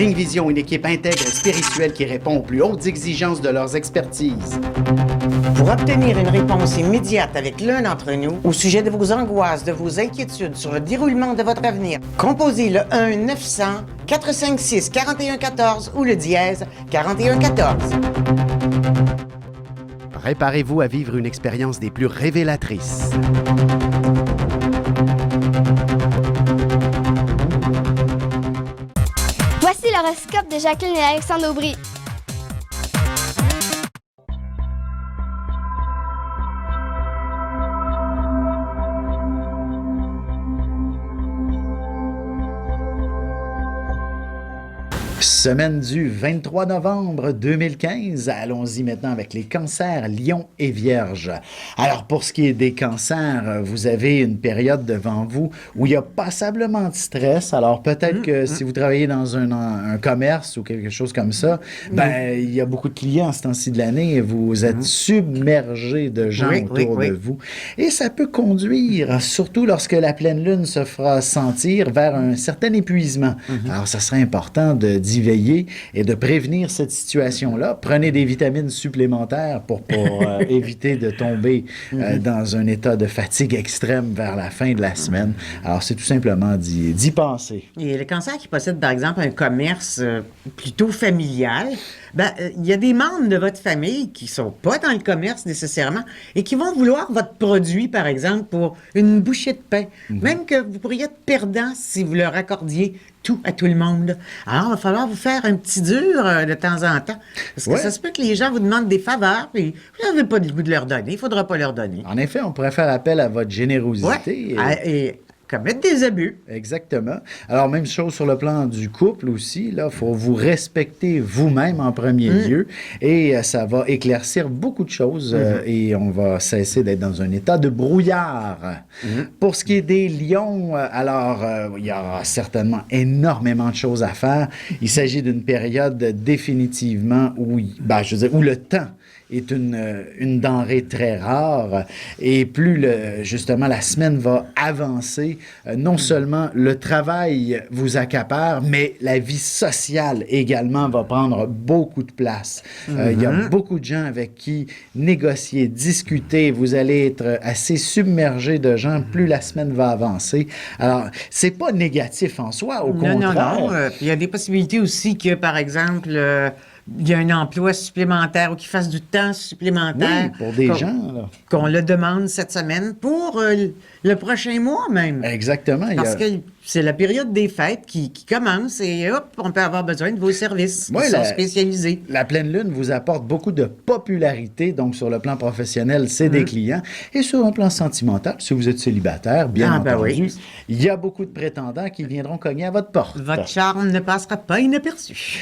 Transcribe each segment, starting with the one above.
Ligne Vision, une équipe intègre et spirituelle qui répond aux plus hautes exigences de leurs expertises. Pour obtenir une réponse immédiate avec l'un d'entre nous au sujet de vos angoisses, de vos inquiétudes sur le déroulement de votre avenir, composez le 1-900-456-4114 ou le dièse 4114. Préparez-vous à vivre une expérience des plus révélatrices. Voici l'horoscope de Jacqueline et Alexandre Aubry. Semaine du 23 novembre 2015. Allons-y maintenant avec les cancers, lions et vierges. Alors, pour ce qui est des cancers, vous avez une période devant vous où il y a passablement de stress. Alors, peut-être que si vous travaillez dans un commerce ou quelque chose comme ça, ben, il y a beaucoup de clients à ce temps-ci de l'année et vous êtes submergé de gens autour de vous. Et ça peut conduire, surtout lorsque la pleine lune se fera sentir, vers un certain épuisement. Alors, ça serait important d'y veiller et de prévenir cette situation-là. Prenez des vitamines supplémentaires pour éviter de tomber dans un état de fatigue extrême vers la fin de la semaine. Alors, c'est tout simplement d'y penser. Et le cancer qui possède, par exemple, un commerce plutôt familial, ben, il y a des membres de votre famille qui sont pas dans le commerce nécessairement et qui vont vouloir votre produit, par exemple, pour une bouchée de pain. Même que vous pourriez être perdant si vous leur accordiez tout à tout le monde. Alors, il va falloir vous faire un petit dur de temps en temps. Parce que ça se peut que les gens vous demandent des faveurs et vous n'avez pas le goût de leur donner. Il ne faudra pas leur donner. En effet, on pourrait faire appel à votre générosité. Et commettre des abus. Exactement. Alors, même chose sur le plan du couple aussi. Là, il faut vous respecter vous-même en premier lieu et ça va éclaircir beaucoup de choses et on va cesser d'être dans un état de brouillard. Pour ce qui est des lions, alors, il y aura certainement énormément de choses à faire. Il s'agit d'une période définitivement où, où le temps est une denrée très rare et plus justement la semaine va avancer, non seulement le travail vous accapare, mais la vie sociale également va prendre beaucoup de place. Il y a beaucoup de gens avec qui négocier, discuter, vous allez être assez submergé de gens plus la semaine va avancer. Alors, c'est pas négatif en soi, au contraire. Non. Il y a des possibilités aussi que, par exemple, il y a un emploi supplémentaire ou qu'il fasse du temps supplémentaire. Oui, pour des gens, là. Qu'on le demande cette semaine pour le prochain mois même. Exactement. Parce que c'est la période des fêtes qui commence et hop, on peut avoir besoin de vos services qui sont spécialisés. La pleine lune vous apporte beaucoup de popularité, donc sur le plan professionnel, c'est des clients. Et sur un plan sentimental, si vous êtes célibataire, bien entendu, il y a beaucoup de prétendants qui viendront cogner à votre porte. Votre charme ne passera pas inaperçu.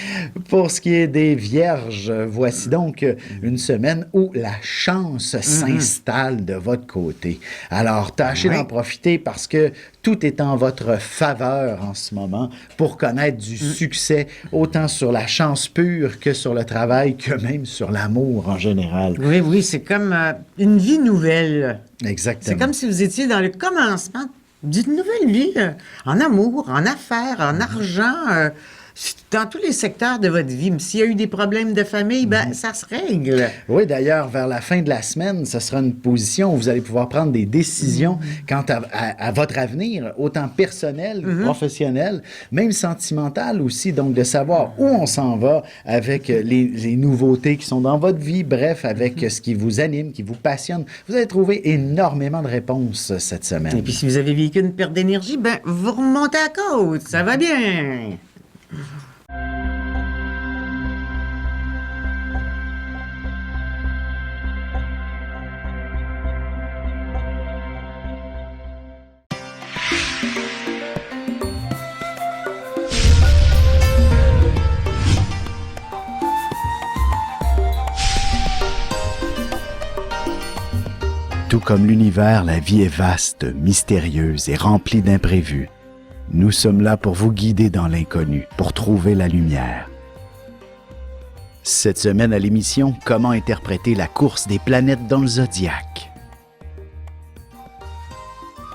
Pour ce qui est des vierges, voici donc une semaine où la chance s'installe de votre côté. Alors, tâchez d'en profiter parce que tout est en votre faveur en ce moment pour connaître du succès, autant sur la chance pure que sur le travail, que même sur l'amour en général. Oui, c'est comme une vie nouvelle. Exactement. C'est comme si vous étiez dans le commencement d'une nouvelle vie, en amour, en affaires, en argent, dans tous les secteurs de votre vie. Mais s'il y a eu des problèmes de famille, ça se règle. Oui, d'ailleurs, vers la fin de la semaine, ce sera une position où vous allez pouvoir prendre des décisions quant à votre avenir, autant personnel, professionnel, même sentimental aussi, donc de savoir où on s'en va avec les nouveautés qui sont dans votre vie, bref, avec ce qui vous anime, qui vous passionne. Vous allez trouver énormément de réponses cette semaine. Et puis, si vous avez vécu une perte d'énergie, vous remontez à côte, ça va bien. Tout comme l'univers, la vie est vaste, mystérieuse et remplie d'imprévus. Nous sommes là pour vous guider dans l'inconnu, pour trouver la lumière. Cette semaine à l'émission, comment interpréter la course des planètes dans le zodiaque?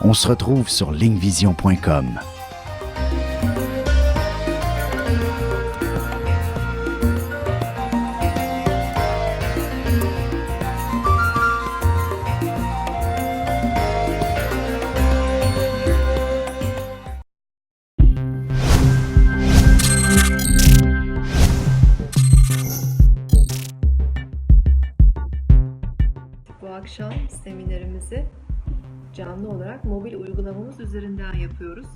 On se retrouve sur lignevision.com. akşam seminerimizi canlı olarak mobil uygulamamız üzerinden yapıyoruz.